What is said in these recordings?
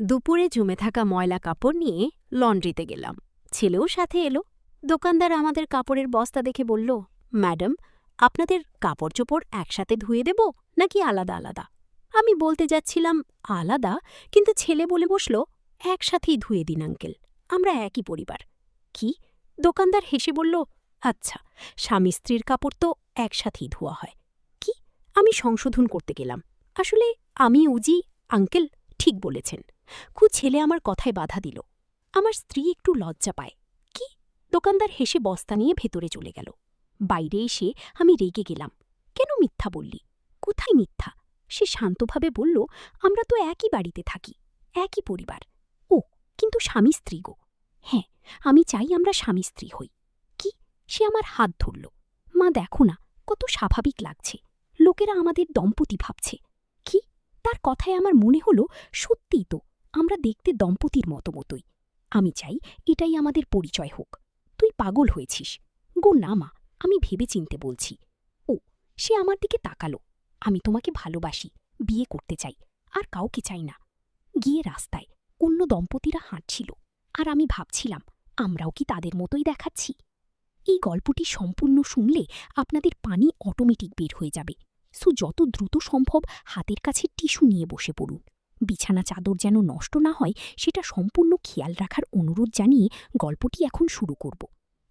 দুপুরে জমে থাকা ময়লা কাপড় নিয়ে লন্ড্রিতে গেলাম। ছেলেও সাথে এলো। দোকানদার আমাদের কাপড়ের বস্তা দেখে বলল, ম্যাডাম, আপনাদের কাপড় চোপড় একসাথে ধুয়ে দেব নাকি আলাদা আলাদা? আমি বলতে যাচ্ছিলাম আলাদা, কিন্তু ছেলে বলে বসল, একসাথেই ধুয়ে দিন আঙ্কেল, আমরা একই পরিবার। কি? দোকানদার হেসে বলল, আচ্ছা, স্বামী স্ত্রীর কাপড় তো একসাথেই ধোয়া হয়। কি? আমি সংশোধন করতে গেলাম, আসলে আমি উজি আঙ্কেল ঠিক বলেছেন। ছেলে আমার কথায় বাধা দিল। আমার স্ত্রী একটু লজ্জা পায়। কি? দোকানদার হেসে বস্তা নিয়ে ভেতরে চলে গেল। বাইরে এসে আমি রেগে গেলাম। কেন মিথ্যা বললি? কোথায় মিথ্যা? সে শান্তভাবে বলল, আমরা তো একই বাড়িতে থাকি, একই পরিবার। ও, কিন্তু স্বামী স্ত্রী গো। হ্যাঁ, আমি চাই আমরা স্বামী স্ত্রী হই। কি? সে আমার হাত ধরল। মা, দেখো না, কত স্বাভাবিক লাগছে। লোকেরা আমাদের দম্পতি ভাবছে। কি? তার কথায় আমার মনে হলো, সত্যিই তো, আমরা দেখতে দম্পতির মতোই। আমি চাই এটাই আমাদের পরিচয় হোক। তুই পাগল হয়েছিস গো? না মা, আমি ভেবে চিনতে বলছি। ও, সে আমার দিকে তাকালো। আমি তোমাকে ভালোবাসি, বিয়ে করতে চাই, আর কাউকে চাই না। গিয়ে রাস্তায় অন্য দম্পতিরা হাঁটছিল, আর আমি ভাবছিলাম, আমরাও কি তাদের মতোই দেখাচ্ছি? এই গল্পটি সম্পূর্ণ শুনলে আপনাদের পানি অটোমেটিক বের হয়ে যাবে। যত দ্রুত সম্ভব হাতের কাছে টিস্যু নিয়ে বসে পড়ুন। বিছানা চাদর যেন নষ্ট না হয় সেটা সম্পূর্ণ খেয়াল রাখার অনুরোধ জানিয়ে গল্পটি এখন শুরু করব।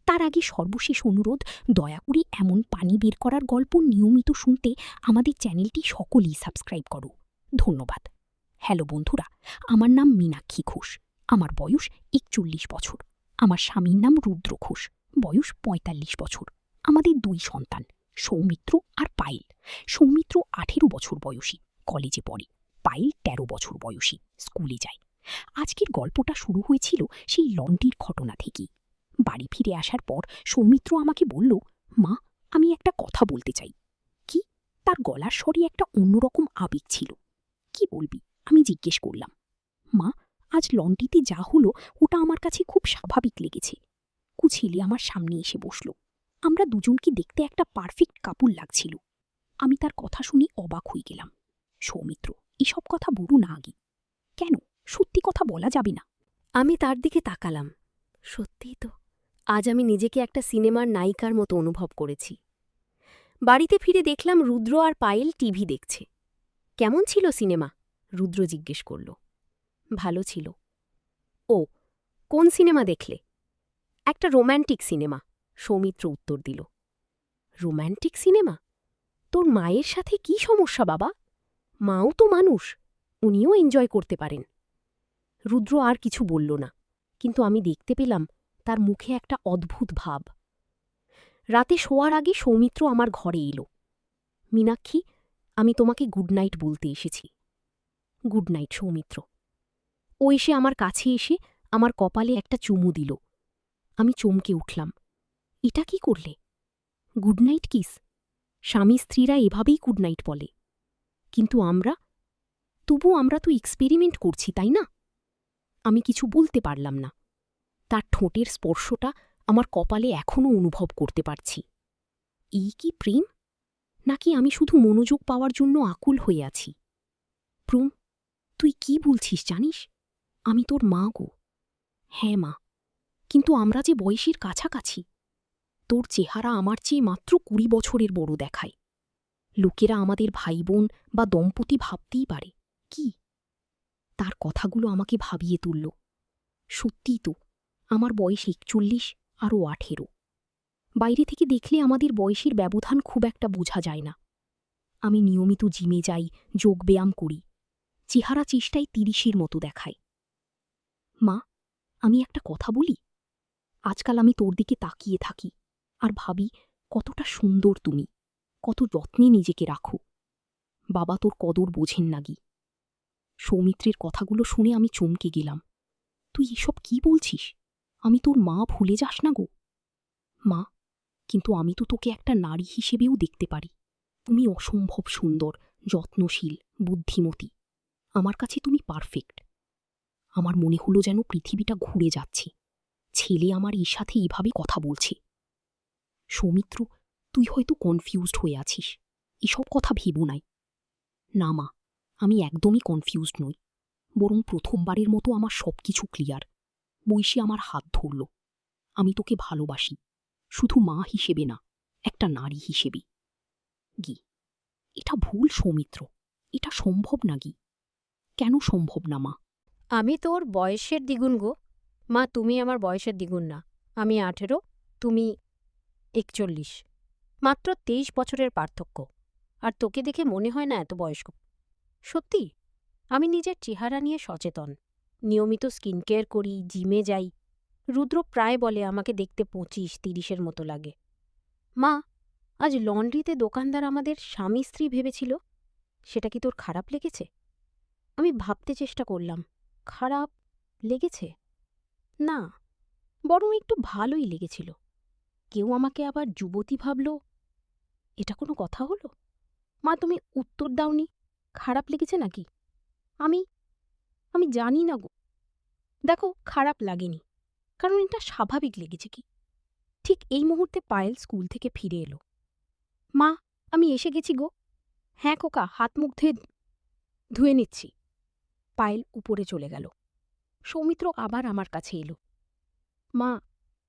তার আগে সর্বশেষ অনুরোধ, দয়া করে এমন পানি বের করার গল্প নিয়মিত শুনতে আমাদের চ্যানেলটি সকলেই সাবস্ক্রাইব করো। ধন্যবাদ। হ্যালো বন্ধুরা, আমার নাম মীনাক্ষী ঘোষ। আমার বয়স ৪১ বছর। আমার স্বামীর নাম রুদ্র ঘোষ, বয়স ৪৫ বছর। আমাদের ২ সন্তান, সৌমিত্র আর পায়েল। সৌমিত্র ১৮ বছর বয়সী, কলেজে পড়ে। পায়েল ১৩ বছর বয়সী, স্কুলে যায়। আজকের গল্পটা শুরু হয়েছিল সেই লন্ড্রির ঘটনা থেকেই। বাড়ি ফিরে আসার পর সৌমিত্র আমাকে বলল, মা, আমি একটা কথা বলতে চাই। কি? তার গলার স্বরে একটা অন্যরকম আবেগ ছিল। কি বলবি? আমি জিজ্ঞেস করলাম। মা, আজ লন্ড্রিতে যা হলো ওটা আমার কাছে খুব স্বাভাবিক লেগেছে। ছেলে আমার সামনে এসে বসল। আমরা দুজনকে দেখতে একটা পারফেক্ট কাপড় লাগছিল। আমি তার কথা শুনে অবাক হয়ে গেলাম। সৌমিত্র, এসব কথা বলো না আগে। কেন? সত্যি কথা বলা যাবে না? আমি তার দিকে তাকালাম। সত্যিই তো, আজ আমি নিজেকে একটা সিনেমার নায়িকার মতো অনুভব করেছি। বাড়িতে ফিরে দেখলাম রুদ্র আর পায়েল টিভি দেখছে। কেমন ছিল সিনেমা? রুদ্র জিজ্ঞেস করল। ভালো ছিল। ও, কোন সিনেমা দেখলে? একটা রোম্যান্টিক সিনেমা, সৌমিত্র উত্তর দিল। Romantic cinema? তোর মায়ের সাথে কি সমস্যা বাবা? মাও তো মানুষ, উনিও এনজয় করতে পারেন। রুদ্র আর কিছু বলল না, কিন্তু আমি দেখতে পেলাম তার মুখে একটা অদ্ভুত ভাব। রাতে শোয়ার আগে সৌমিত্র আমার ঘরে এলো। মীনাক্ষী, আমি তোমাকে গুড নাইট বলতে এসেছি। Good night Soumitra. ও এসে আমার কাছে এসে আমার কপালে একটা চুমু দিল। আমি চমকে উঠলাম। এটা কি করলে? Good night kiss? স্বামী স্ত্রীরা এভাবেই গুড নাইট বলে। কিন্তু তবু আমরা তো এক্সপেরিমেন্ট করছি, তাই না? আমি কিছু বলতে পারলাম না। তার ঠোঁটের স্পর্শটা আমার কপালে এখনও অনুভব করতে পারছি। এই কি প্রেম? নাকি আমি শুধু মনোযোগ পাওয়ার জন্য আকুল হয়ে আছি? প্রুম, তুই কি বলছিস জানিস? আমি তোর মা গো। হ্যাঁ মা, কিন্তু আমরা যে বয়সের কাছাকাছি। তোর চেহারা আমার চেয়ে মাত্র ২০ বছরের বড় দেখায়। লোকেরা আমাদের ভাই বোন বা দম্পতি ভাবতেই পারে। কি? তার কথাগুলো আমাকে ভাবিয়ে তুলল। সত্যিই তো, আমার বয়স ৪১, আরও ১৮। বাইরে থেকে দেখলে আমাদের বয়সের ব্যবধান খুব একটা বোঝা যায় না। আমি নিয়মিত জিমে যাই, যোগব্যায়াম করি। চেহারা চেষ্টায় ৩০-এর মতো দেখায়। মা, আমি একটা কথা বলি? আজকাল আমি তোর দিকে তাকিয়ে থাকি আর ভাবি, কতটা সুন্দর তুমি, কত যত্নে নিজেকে রাখো। বাবা তোর কদর বোঝেন নাগি। সৌমিত্রের কথাগুলো শুনে আমি চমকে গেলাম। তুই এসব কি বলছিস? আমি তোর মা, ভুলে যাস না গো। মা, কিন্তু আমি তো তোকে একটা নারী হিসেবেও দেখতে পারি। তুমি অসম্ভব সুন্দর, যত্নশীল, বুদ্ধিমতী। আমার কাছে তুমি পারফেক্ট। আমার মনে হলো যেন পৃথিবীটা ঘুরে যাচ্ছে। ছেলে আমার এর সাথে এভাবে কথা বলছে। সৌমিত্র, তুই হয়তো কনফিউজড হয়ে আছিস। এসব কথা ভেবো নাই। না মা, আমি একদমই কনফিউজড নই। বরং প্রথমবারের মতো আমার সব কিছু ক্লিয়ার। বৈশী আমার হাত ধরল। আমি তোকে ভালোবাসি, শুধু মা হিসেবে না, একটা নারী হিসেবে। গি, এটা ভুল সৌমিত্র, এটা সম্ভব না গি। কেন সম্ভব না মা? আমি তোর বয়সের দ্বিগুণ গো। মা, তুমি আমার বয়সের দ্বিগুণ না। আমি 18, তুমি 41। মাত্র 23 বছরের পার্থক্য। আর তোকে দেখে মনে হয় না এত বয়স্ক। সত্যি, আমি নিজের চেহারা নিয়ে সচেতন। নিয়মিত স্কিন কেয়ার করি, জিমে যাই। রুদ্র প্রায় বলে আমাকে দেখতে 25-30-এর মতো লাগে। মা, আজ লন্ড্রিতে দোকানদার আমাদের স্বামী স্ত্রী ভেবেছিল। সেটা কি তোর খারাপ লেগেছে? আমি ভাবতে চেষ্টা করলাম। খারাপ লেগেছে? না, বরং একটু ভালোই লেগেছিল। কেউ আমাকে আবার যুবতী ভাবল। এটা কোনো কথা হলো? মা, তুমি উত্তর দাওনি। খারাপ লেগেছে নাকি? আমি আমি জানি না গো। দেখো, খারাপ লাগেনি, কারণ এটা স্বাভাবিক লেগেছে কি। ঠিক এই মুহূর্তে পায়েল স্কুল থেকে ফিরে এলো। মা, আমি এসে গেছি গো। হ্যাঁ খোকা, হাত মুখ ধুয়ে নিচ্ছি। পায়েল উপরে চলে গেল। সৌমিত্র আবার আমার কাছে এলো। মা,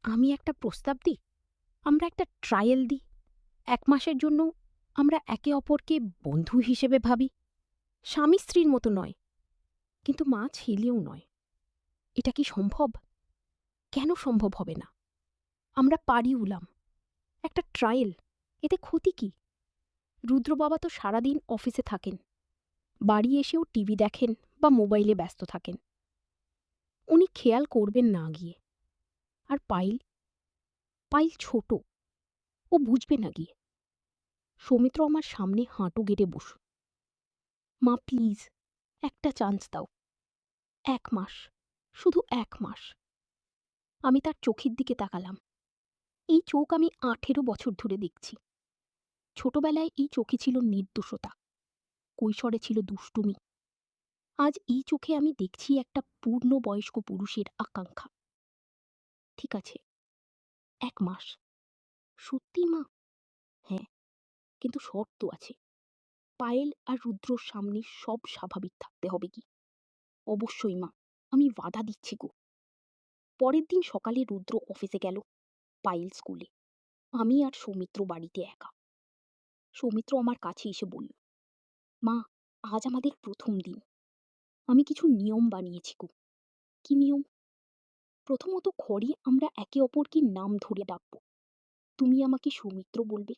আমি একটা প্রস্তাব দিই। আমরা একটা ট্রায়াল দিই। 1 মাসের জন্য আমরা একে অপরকে বন্ধু হিসেবে ভাবি। স্বামী স্ত্রীর মতো নয়, কিন্তু মা ছেলেও নয়। এটা কি সম্ভব? কেন সম্ভব হবে না? আমরা পারি উলাম। একটা ট্রায়াল, এতে ক্ষতি কি? রুদ্র বাবা তো সারাদিন অফিসে থাকেন, বাড়ি এসেও টিভি দেখেন বা মোবাইলে ব্যস্ত থাকেন। উনি খেয়াল করবেন না গিয়ে। আর পাইল পাইল ছোট, ও বুঝবে না গিয়ে। সৌমিত্র আমার সামনে হাঁটু গেড়ে বস। মা প্লিজ, একটা চান্স দাও। 1 মাস, শুধু 1 মাস। আমি তার চোখের দিকে তাকালাম। এই চোখ আমি 18 বছর ধরে দেখছি। ছোটবেলায় এই চোখে ছিল নির্দোষতা, কৈশোরে ছিল দুষ্টুমি। আজ এই চোখে আমি দেখছি একটা পূর্ণবয়স্ক পুরুষের আকাঙ্ক্ষা। ঠিক আছে, 1 মাস। সত্যি মা? হ্যাঁ, কিন্তু শর্ত আছে। পায়েল আর রুদ্রর সামনে সব স্বাভাবিক থাকতে হবে কি? অবশ্যই মা, আমি বাধা দিচ্ছি গো। পরের দিন সকালে রুদ্র অফিসে গেল, পায়েল স্কুলে। আমি আর সৌমিত্র বাড়িতে একা। সৌমিত্র আমার কাছে এসে বলল, মা, আজ আমাদের প্রথম দিন। আমি কিছু নিয়ম বানিয়েছি গো। কি নিয়ম? প্রথমত, ঘরে আমরা একে অপরকে নাম ধরে ডাকবো। তুমি আমাকে সৌমিত্র বলবে,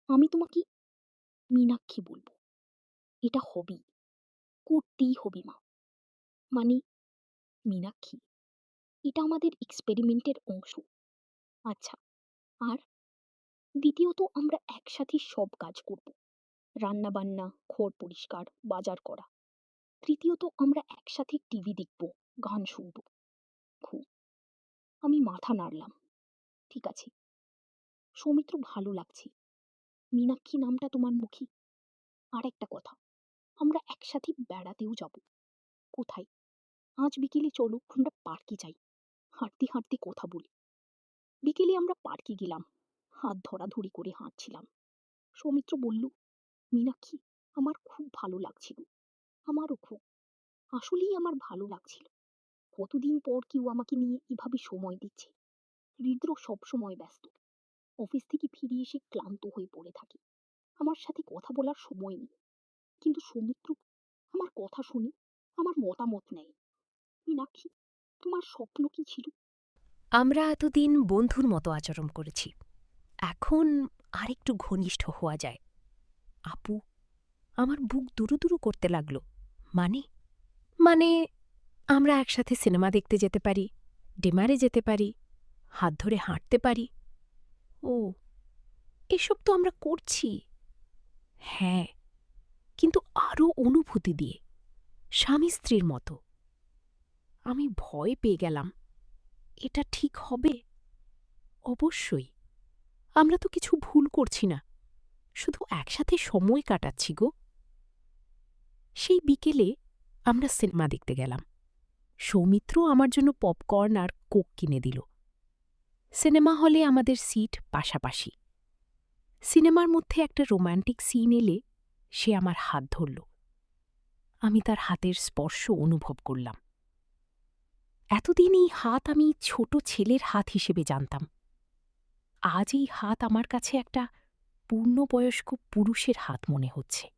আমি তোমাকে মীনাক্ষী বলবো। এটা হবেই, করতেই হবে মা। মানে, মীনাক্ষী, এটা আমাদের এক্সপেরিমেন্টের অংশ। আচ্ছা, আর দ্বিতীয়ত, আমরা একসাথে সব কাজ করব। রান্না বান্না, ঘর পরিষ্কার, বাজার করা। তৃতীয়ত, আমরা একসাথে টিভি দেখব, গান শুনব। খুব। আমি মাথা নাড়লাম। ঠিক আছে, সৌমিত্র, ভালো লাগছে। মীনাক্ষী নামটা তোমার মুখে। আর একটা কথা, আমরা একসাথে বেড়াতেও যাব। কোথায়? আজ বিকেলে চলো আমরা পার্কে যাই, হাঁটতে হাঁটতে কথা বলি। বিকেলে আমরা পার্কে গেলাম, হাত ধরাধরি করে হাঁটছিলাম। সৌমিত্র বলল, মীনাক্ষী, আমার খুব ভালো লাগছিল। আমারও খুব। আসলেই আমার ভালো লাগছিল। কতদিন পর কেউ আমাকে নিয়ে এভাবে সময় দিচ্ছে। হৃদ্র সবসময় ব্যস্ত, অফিস থেকে ফিরে এসে ক্লান্ত হয়ে পড়ে থাকে। আমার সাথে কথা বলার সময় নেই। কিন্তু সৌমিত্র আমার কথা শুনে আমার মতামত নেয়। মীনাক্ষী, তোমার স্বপ্ন কি ছিল? আমরা এতদিন বন্ধুর মতো আচরণ করেছি। এখন আরেকটু ঘনিষ্ঠ হওয়া যায়। আপু, আমার বুক দুরু দুরু করতে লাগল। মানে মানে আমরা একসাথে সিনেমা দেখতে যেতে পারি, ডিনারে যেতে পারি, হাত ধরে হাঁটতে পারি। ও, এসব তো আমরা করছি। হ্যাঁ, কিন্তু আরও অনুভূতি দিয়ে, স্বামী স্ত্রীর মতো। আমি ভয় পেয়ে গেলাম। এটা ঠিক হবে? অবশ্যই। আমরা তো কিছু ভুল করছি না, শুধু একসাথে সময় কাটাচ্ছি গো। সেই বিকেলে আমরা সিনেমা দেখতে গেলাম। সৌমিত্র আমার জন্য পপকর্ন আর কোক কিনে দিল। সিনেমা হলে আমাদের সিট পাশাপাশি। সিনেমার মধ্যে একটা রোম্যান্টিক সিন এলে সে আমার হাত ধরল। আমি তার হাতের স্পর্শ অনুভব করলাম। এতদিন এই হাত আমি ছোট ছেলের হাত হিসেবে জানতাম। আজ এই হাত আমার কাছে একটা পূর্ণবয়স্ক পুরুষের হাত মনে হচ্ছে।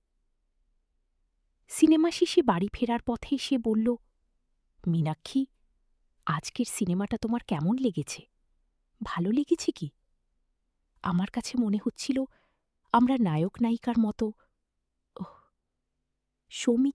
সিনেমা শেষে বাড়ি ফেরার পথে সে বলল, মীনাক্ষী, আজকের সিনেমাটা তোমার কেমন লেগেছে? ভালো লেগেছে কি? আমার কাছে মনে হচ্ছিল আমরা নায়ক নায়িকার মতো। ওহ, সৌমিক